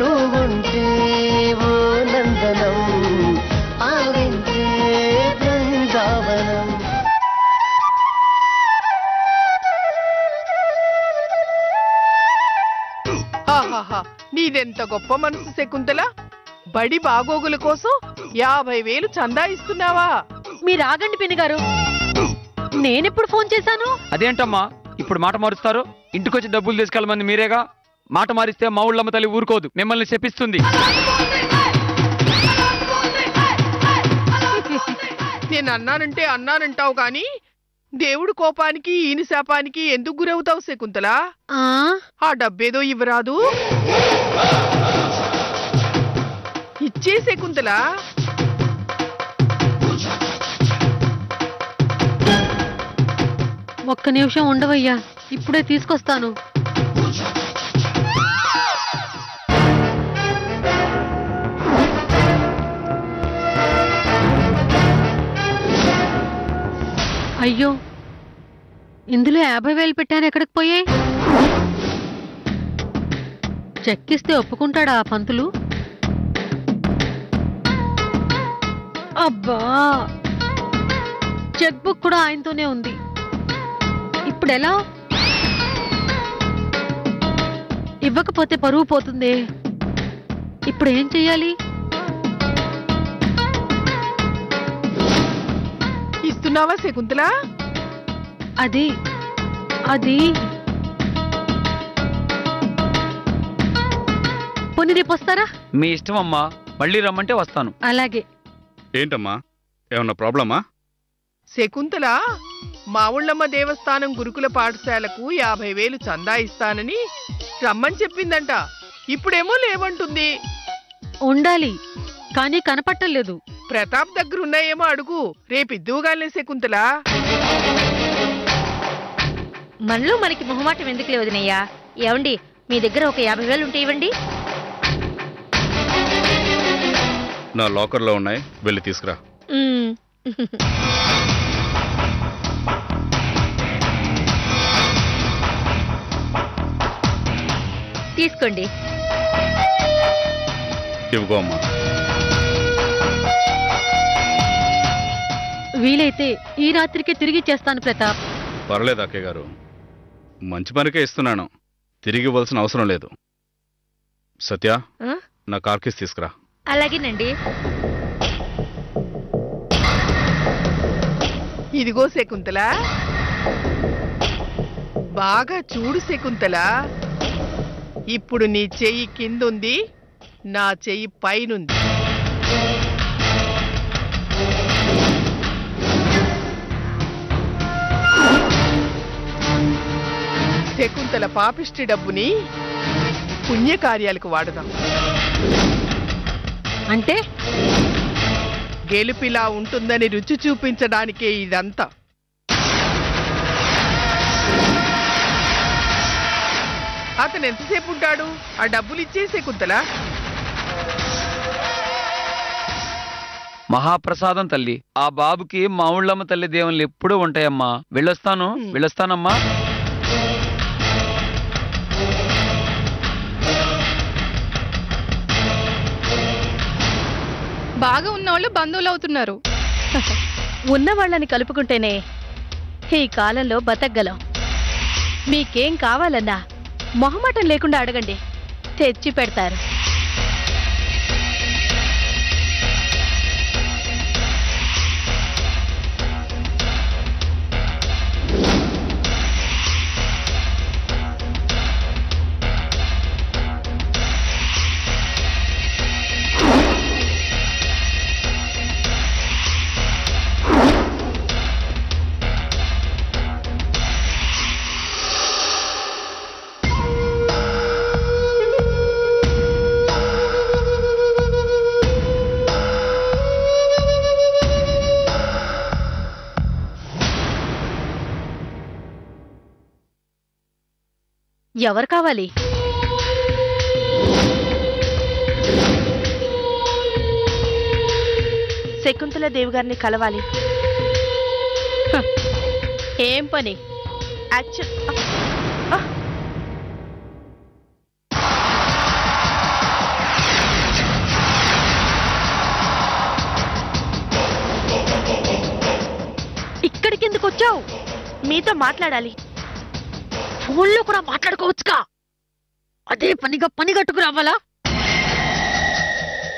నువ్వుంటే ఓ నందనం ఆవించే బృందావనం. నీదెంత గొప్ప మనసు శకుంతల. బడి బాగోగుల కోసం 50,000 చందా ఇస్తున్నావా? మీరు ఆగండి పిన్ని గారు, నేనెప్పుడు ఫోన్ చేశాను? అదేంటమ్మా ఇప్పుడు మాట మారుస్తారు? ఇంటికొచ్చి డబ్బులు తీసుకెళ్ళమంది మీరేగా. మాట మారిస్తే మా ఊళ్ళమ్మ తల్లి ఊరుకోదు, మిమ్మల్ని శపిస్తుంది. నేను అన్నానంటావు గాని దేవుడు కోపానికి ఈయన శాపానికి ఎందుకు గురవుతావు శకుంతల? ఆ డబ్బేదో ఇవ్వరాదు. ఇచ్చే శకుంతల. ఒక్క నిమిషం ఉండవయ్యా, ఇప్పుడే తీసుకొస్తాను. అయ్యో, ఇందులో 50,000 పెట్టాను, ఎక్కడికి పోయాయి? చెక్కిస్తే ఒప్పుకుంటాడా ఆ పంతులు? అబ్బా, చెక్ బుక్ కూడా ఆయనతోనే ఉంది. ఇప్పుడెలా? ఇవ్వకపోతే పరువు పోతుంది. ఇప్పుడు ఏం చెయ్యాలి? ఇస్తున్నావా శకుంతల? అది పోనీ రేపు వస్తారా? మీ ఇష్టం అమ్మా, మళ్ళీ రమ్మంటే వస్తాను. అలాగే. ఏంటమ్మా, ఏమన్నా ప్రాబ్లమా? శకుంతల మావుళ్ళమ్మ దేవస్థానం గురుకుల పాఠశాలకు 50,000 చందా ఇస్తానని రమ్మని చెప్పిందంట. ఇప్పుడేమో లేవంటుంది. ఉండాలి కానీ కనపట్టలేదు. ప్రతాప్ దగ్గరున్నాయేమో అడుగు, రేపిద్దుగానే శకుంతల. మనలో మనకి మొహమాటం ఎందుకు లేవదినయ్యా? ఏవండి, మీ దగ్గర ఒక 50,000 ఉంటే ఇవ్వండి. నా లాకర్లో ఉన్నాయి, వెళ్ళి తీసుకురా. తీసుకోండి. ఇవ్వుకో అమ్మా. వీలైతే ఈ రాత్రికే తిరిగి చేస్తాను ప్రతాప్. పర్లేదు అక్కయ్య గారు, మంచి పనికే ఇస్తున్నాను, తిరిగి ఇవ్వాల్సిన అవసరం లేదు. సత్య, నా కార్కిస్ తీసుకురా. అలాగేనండి. ఇదిగో శకుంతల, బాగా చూడు శకుంతల. ఇప్పుడు నీ చెయ్యి కిందుంది, నా చెయ్యి పైనుంది. శకుంతల పాపిష్టి డబ్బుని పుణ్యకార్యాలకు వాడదాం. అంటే గెలుపిలా ఉంటుందని రుచి చూపించడానికే ఇదంతా. అతను ఎంతసేపు ఉంటాడు? ఆ డబ్బులు ఇచ్చేసే శకుంతల. మహాప్రసాదం తల్లి. ఆ బాబుకి మా ఊళ్ళమ్మ తల్లి దేవుళ్ళు ఎప్పుడూ ఉంటాయమ్మా. వెళ్ళొస్తానమ్మా. బాగా ఉన్నవాళ్ళు బంధువులు అవుతున్నారు. ఉన్న వాళ్ళని కలుపుకుంటేనే ఈ కాలంలో బతకగలం. మీకేం కావాలన్నా మొహమాటం లేకుండా అడగండి, తెచ్చి పెడతారు. ఎవరు కావాలి? శకుంతల దేవి గారిని కలవాలి. ఏం పని? వచ్చావు? మీతో మాట్లాడాలి. ఫోన్లో కూడా మాట్లాడుకోవచ్చుగా. అదే పనిగా పని కట్టుకు రావాలా?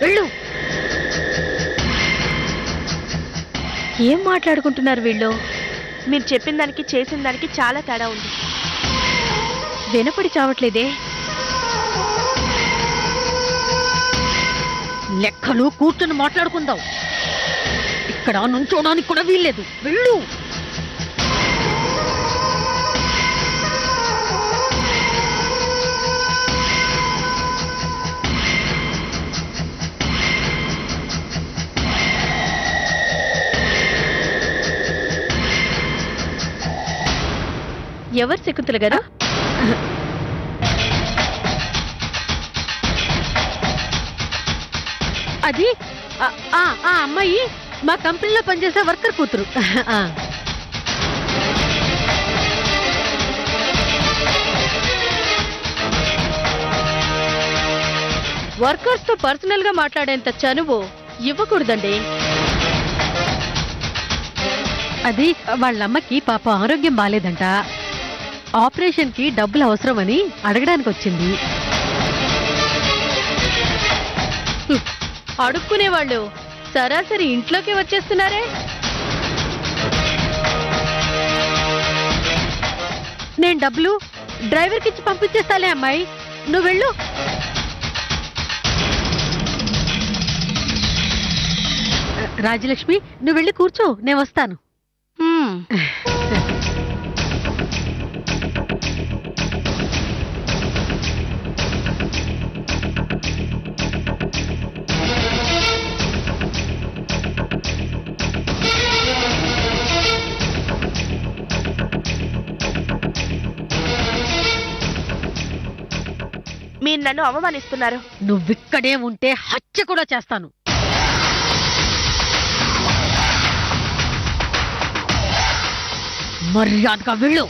వెళ్ళు. ఏం మాట్లాడుకుంటున్నారు వీళ్ళు? మీరు చెప్పిన దానికి చేసిన దానికి చాలా తేడా ఉంది. వినపడి చావట్లేదే. లెక్కలు కూర్చొని మాట్లాడుకుందాం. ఇక్కడ నుంచోడానికి కూడా వీల్లేదు. వెళ్ళు. ఎవరు శకుంతల గారు? అది ఆ అమ్మాయి మా కంపెనీలో పనిచేసే వర్కర్ కూతురు. వర్కర్స్ తో పర్సనల్ గా మాట్లాడేంత చనువు ఇవ్వకూడదండి. అది వాళ్ళమ్మకి పాప ఆరోగ్యం బాలేదంట. ఆపరేషన్ కి డబ్బులు అవసరమని అడగడానికి వచ్చింది. అడుక్కునేవాళ్ళు సరాసరి ఇంట్లోకి వచ్చేస్తున్నారే. నేను డబ్బులు డ్రైవర్కి ఇచ్చి పంపించేస్తాలే అమ్మాయి, నువ్వు వెళ్ళు. రాజలక్ష్మి, నువ్వు వెళ్ళి కూర్చో, నేను వస్తాను. మీరు నన్ను అవమానిస్తున్నారు. నువ్విక్కడే ఉంటే హత్య కూడా చేస్తాను. మర్యాదగా వెళ్ళు.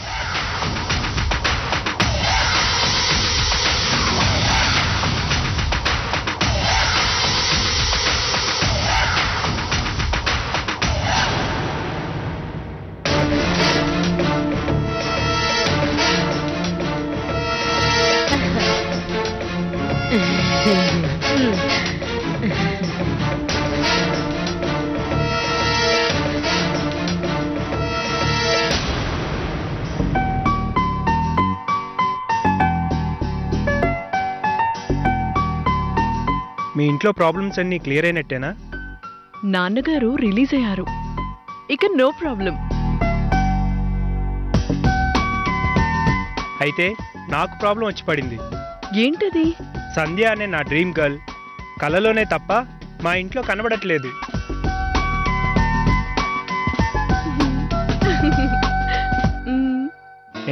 మీ ఇంట్లో ప్రాబ్లమ్స్ అన్నీ క్లియర్ అయినట్టేనా? నాన్నగారు రిలీజ్ అయ్యారు, ఇక నో ప్రాబ్లం. అయితే నాకు ప్రాబ్లం వచ్చి పడింది. ఏంటది? సంధ్య అనే నా డ్రీమ్ గర్ల్ కలలోనే తప్ప మా ఇంట్లో కనబడట్లేదు.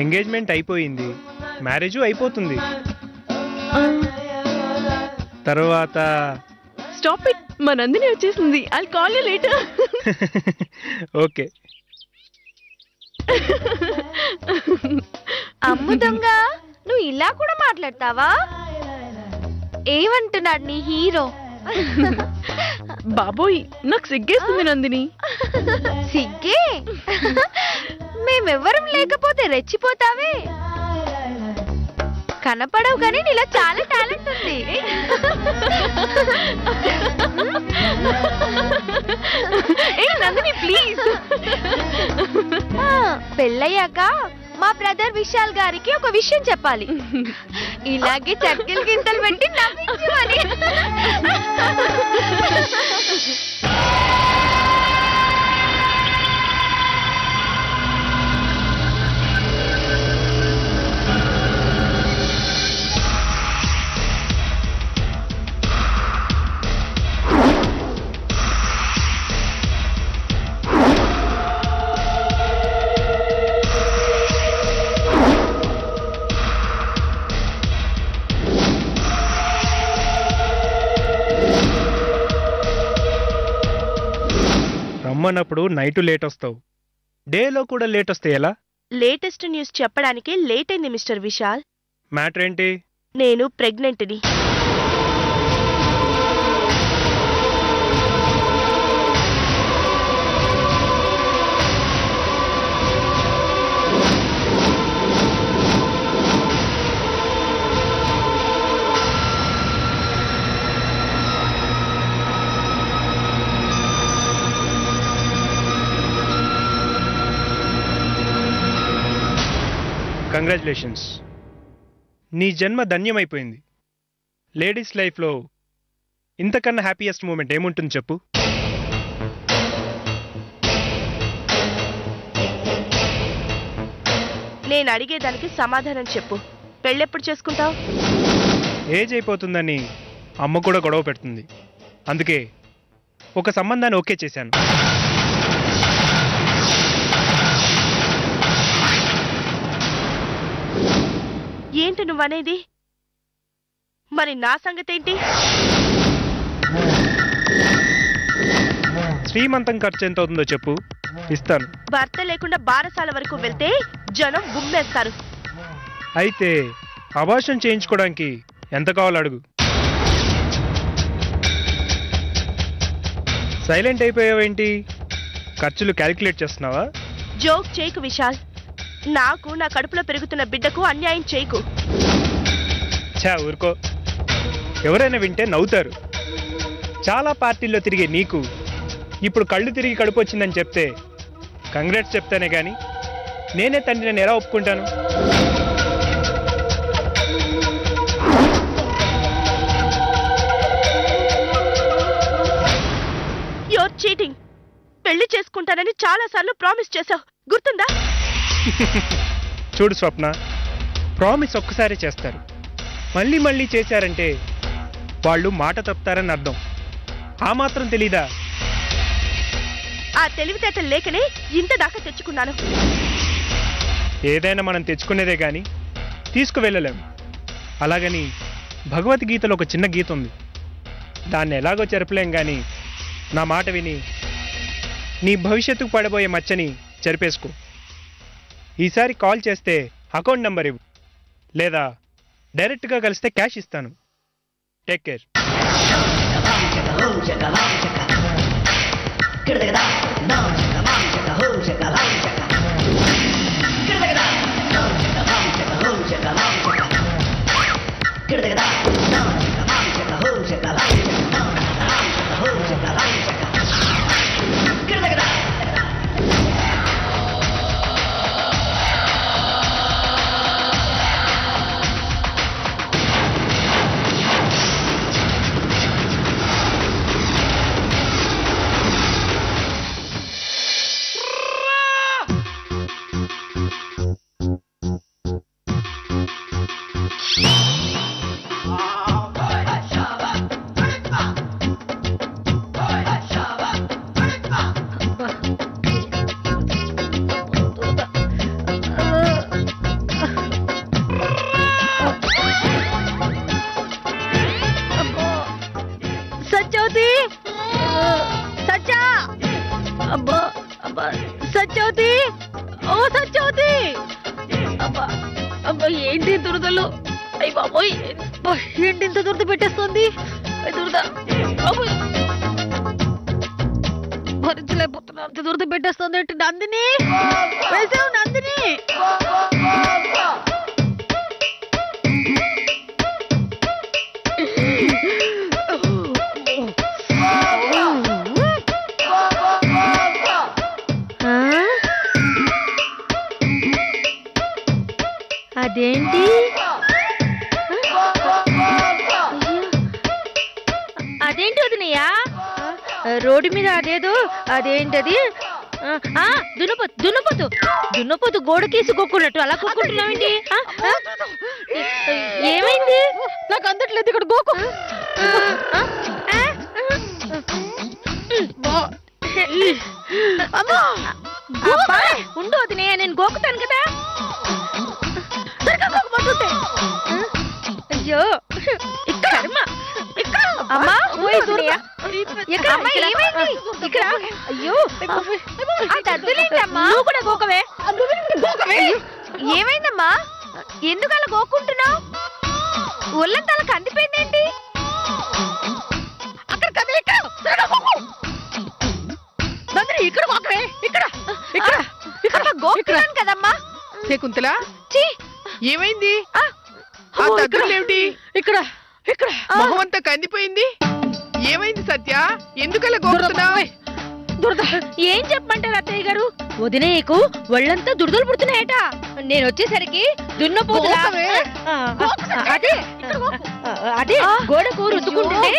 ఎంగేజ్మెంట్ అయిపోయింది, మ్యారేజ్ అయిపోతుంది. తర్వాత స్టాప్ ఇట్, మా నందిని వచ్చేసింది. I'll call you later. Okay. Ammu దొంగ, నువ్వు ఇలా కూడా మాట్లాడతావా? ఏమంటున్నాడు నీ హీరో? బాబోయ్, నాకు సిగ్గేస్తుంది నందిని. సిగ్గే? మేమెవ్వరం లేకపోతే రెచ్చిపోతావే. కనపడవు కానీ నీలో చాలా టాలెంట్ ఉంది. నందిని ప్లీజ్. పెళ్ళయ్యాక మా బ్రదర్ విశాల్ గారికి ఒక విషయం చెప్పాలి. ఇలాగే చక్కెలు గింతలు పెట్టి నవ్వించు అని. రమ్మన్నప్పుడు నైట్ లేట్ వస్తావు, డేలో కూడా లేట్ వస్తే ఎలా? లేటెస్ట్ న్యూస్ చెప్పడానికి లేట్ అయింది మిస్టర్ విశాల్. మ్యాటర్ ఏంటి? నేను ప్రెగ్నెంట్ని. కంగ్రాచులేషన్స్. నీ జన్మ ధన్యమైపోయింది. లేడీస్ లైఫ్లో ఇంతకన్నా హ్యాపీయెస్ట్ మూమెంట్ ఏముంటుంది చెప్పు? నేను అడిగేదానికి సమాధానం చెప్పు. పెళ్ళెప్పుడు చేసుకుంటావు? ఏజ్ అయిపోతుందని అమ్మ కూడా గొడవ పెడుతుంది. అందుకే ఒక సంబంధాన్ని ఓకే చేశాను. ఏంటి నువ్వనేది? మరి నా సంగతేంటి? శ్రీమంతం ఖర్చు ఎంత అవుతుందో చెప్పు, ఇస్తాను. భర్త లేకుండా బారసాల వరకు వెళ్తే జనం గుమ్మేస్తారు. అయితే అబార్షన్ చేయించుకోవడానికి ఎంత కావాలో అడుగు. సైలెంట్ అయిపోయావేంటి? ఖర్చులు క్యాలిక్యులేట్ చేస్తున్నావా? జోక్ చేయకు విశాల్. నాకు నా కడుపులో పెరుగుతున్న బిడ్డకు అన్యాయం చేయకు. చా ఊరుకో. ఎవరైనా వింటే నవ్వుతారు. చాలా పార్టీల్లో తిరిగే నీకు ఇప్పుడు కళ్ళు తిరిగి కడుపు వచ్చిందని చెప్తే కంగ్రాట్స్ చెప్తానే కానీ నేనే తండ్రి నేను ఎలా ఒప్పుకుంటాను? You're cheating. పెళ్లి చేసుకుంటానని చాలా సార్లు ప్రామిస్ చేశావు, గుర్తుందా? చూడు స్వప్న, ప్రామిస్ ఒక్కసారి చేస్తారు, మళ్ళీ మళ్ళీ చేశారంటే వాళ్ళు మాట తప్పుతారని అర్థం. ఆ మాత్రం తెలీదా? ఆ తెలివితేటలు లేకనే ఇంత దాకా తెచ్చుకున్నాను. ఏదైనా మనం తెచ్చుకునేదే కానీ తీసుకువెళ్ళలేము. అలాగని భగవద్గీతలో ఒక చిన్న గీత ఉంది, దాన్ని ఎలాగో చెరపలేం కానీ నా మాట విని నీ భవిష్యత్తుకు పడబోయే మచ్చని చెరిపేసుకో. ఈసారి కాల్ చేస్తే అకౌంట్ నెంబర్ ఇవ్వు, లేదా డైరెక్ట్గా కలిస్తే క్యాష్ ఇస్తాను. Take care. సత్యవతి, ఓ సత్యవతి, అబ్బా అబ్బా ఏంటి దురదలు? అయ్యి బాబోయ్, ఏంటి ఇంత దురద పెట్టేస్తుంది? దురద భరించలేకపోతున్నా, అంత దురద పెట్టేస్తుంది. ఏంటి నందిని? వేసావు నందిని? అదేంటి అదేంటి వదినయ్యా? రోడ్డు మీద అదేదో అదేంటది? దున్నపోతు దున్నపోతు దున్నపోతు గోడకేసి కొక్కున్నట్టు అలా కొక్కుంటున్నావేంటి? ఏమైంది? నాకు అందట్లేదు ఇక్కడ గోకు. ఉండు వదినయ్య, నేను గోకుతాను కదా. అయ్యో కర్మ. అమ్మా ఇక్కడ. అయ్యో నువ్వు కూడా గోకవే. ఏమైందమ్మా? ఎందుకు అలా గోక్కుంటున్నావు? ఒళ్ళంతా అలా కందిపోయిందేంటి? అక్కడ కదా, ఇక్కడ ఇక్కడ గోకవే. ఇక్కడ ఇక్కడ ఇక్కడ గోకుతున్నాను కదమ్మా. శకుంతల, ఏమైంది? ఆ దగ్గరలేమిటి? ఇక్కడ ఇక్కడ మొహం అంతా కందిపోయింది. ఏమైంది సత్య? ఎందుకలా గోకుతున్నావు? దురద ఏం చెప్పమంటారు అత్తయ్య గారు వదినేయకు ఒళ్ళంతా దురదలు పుడుతున్నాయట. నేను వచ్చేసరికి దున్నపోతులా అదే గోడకు రుద్దుకుంటుంటే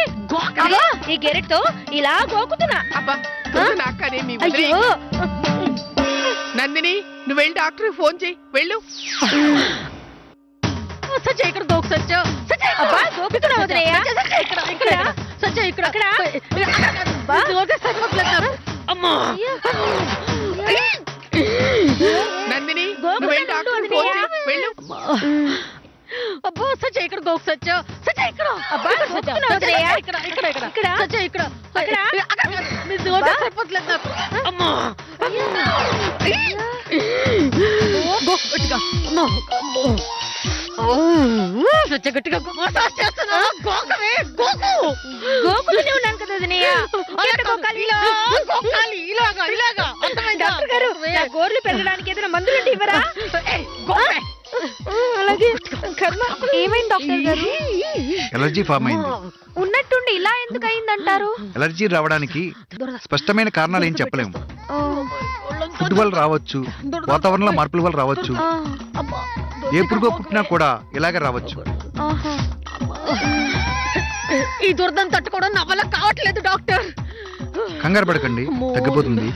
ఈ గెరెట్ తో ఇలా గోకుతున్నా. అయ్యో నందిని, నువ్వు వెళ్ళి డాక్టర్ ఫోన్ చేయి. వెళ్ళు. సత్య ఇక్కడ గోకు సత్య. అబ్బా గోకుతున్నా వదిలేయ. సత్య ఇక్కడ అమ్మా. నందిని, నువ్వు వెళ్ళి డాక్టర్ ఫోన్ చేయి. వెళ్ళు. అబ్బా సత్య ఇక్కడ గోకు సత్య. సత్య ఇక్కడ అబ్బా గోకుతున్నా వదిలేయ. ఇక్కడ సత్య ఇక్కడ సరిపోట్లేదు నాకు. అమ్మా గట్టిగా సత్య గట్టిగా మసాజ్ చేస్తున్నా. గోకవే గోకు. గోకుతూనే ఉన్నాను కదా వదిలేయ. ఇలాగా డాక్టర్ గారు నా గోర్లు పెరగడానికి ఏదైనా మందులు ఇవ్వరా? అలాగే. కర్మ ఏమైంది డాక్టర్ గారు? ఎలర్జీ ఫామ్ అయింది. ఉన్నట్టుండి ఇలా ఎందుకు అయిందంటారు? ఎలర్జీ రావడానికి స్పష్టమైన కారణాలు ఏం చెప్పలేము. ఫుడ్ వల్ల రావచ్చు, వాతావరణంలో మార్పుల వల్ల రావచ్చు, ఏ పురుగో పుట్టినా కూడా ఇలాగే రావచ్చు. ఈ దురదను తట్టుకోవడం నా వల్ల కావట్లేదు డాక్టర్. కంగారు పడకండి, తగ్గిపోతుంది.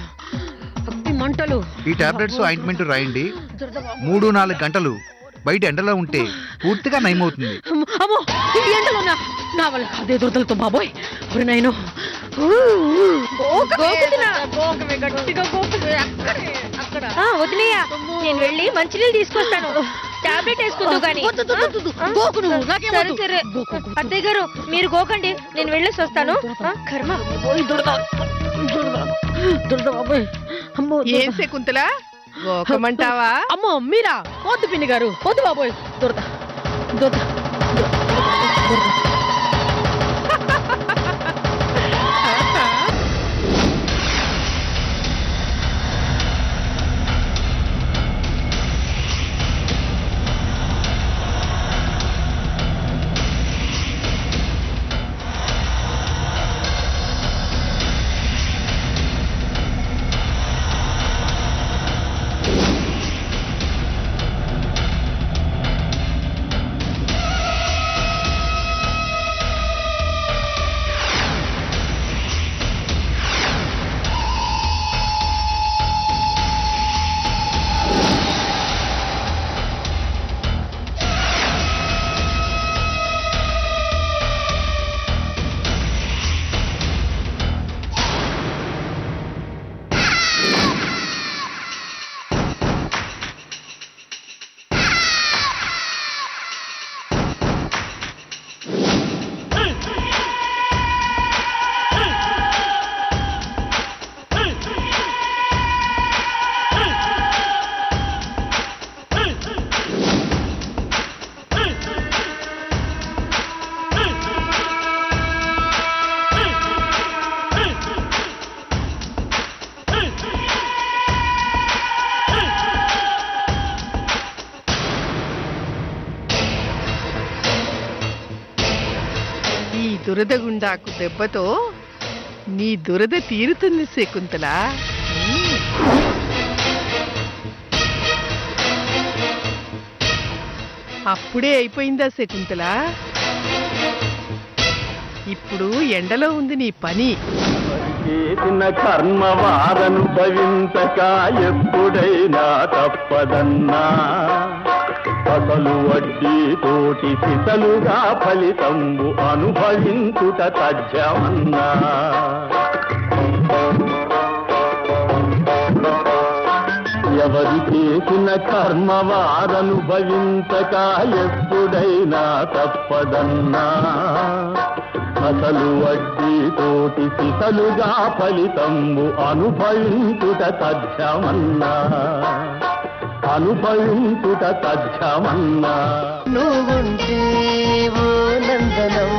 మంటలు. ఈ టాబ్లెట్స్ ఆయింట్మెంట్ రాయండి. 3-4 గంటలు బయట ఎండలో ఉంటే పూర్తిగా నయమవుతుంది. అమ్మో ఎండలోనా? నా వల్ల అదే దురదలతో బాబోయ్. నాయను వదిలేయ, నేను వెళ్ళి మంచినీళ్ళు తీసుకొస్తాను. టాబ్లెట్ వేసుకుంటూ గానీ. సరే అత్తయ్య గారు మీరు గోకండి, నేను వెళ్ళేసి వస్తాను. కర్మ ఏం శకుంతలా గోకమంటావా? అమ్మో మీరా? వద్దు పిన్ని గారు, వద్దు బాబోయ్. దురద దురద దురద గుండాకు దెబ్బతో నీ దురద తీరుతుంది శకుంతల. అప్పుడే అయిపోయిందా శకుంతల? ఇప్పుడు ఎండలో ఉంది నీ పని. చేసిన కర్మ వారనుభవించక ఎప్పుడైనా తప్పదన్నా, అసలు వడ్డీ తోటి సిసలుగా ఫలితంబు అనుభవించుట తథ్యమన్నా. ఎవరు చేసిన కర్మ వారనుభవించక ఎప్పుడైనా తప్పదన్నా, అసలు వడ్డీ తోటి సిసలుగా ఫలితంబు అనుభవించుట తథ్యమన్నా, అనుభవించుట తథ్యమన్నా. నువ్వుంటే ఓ నందనం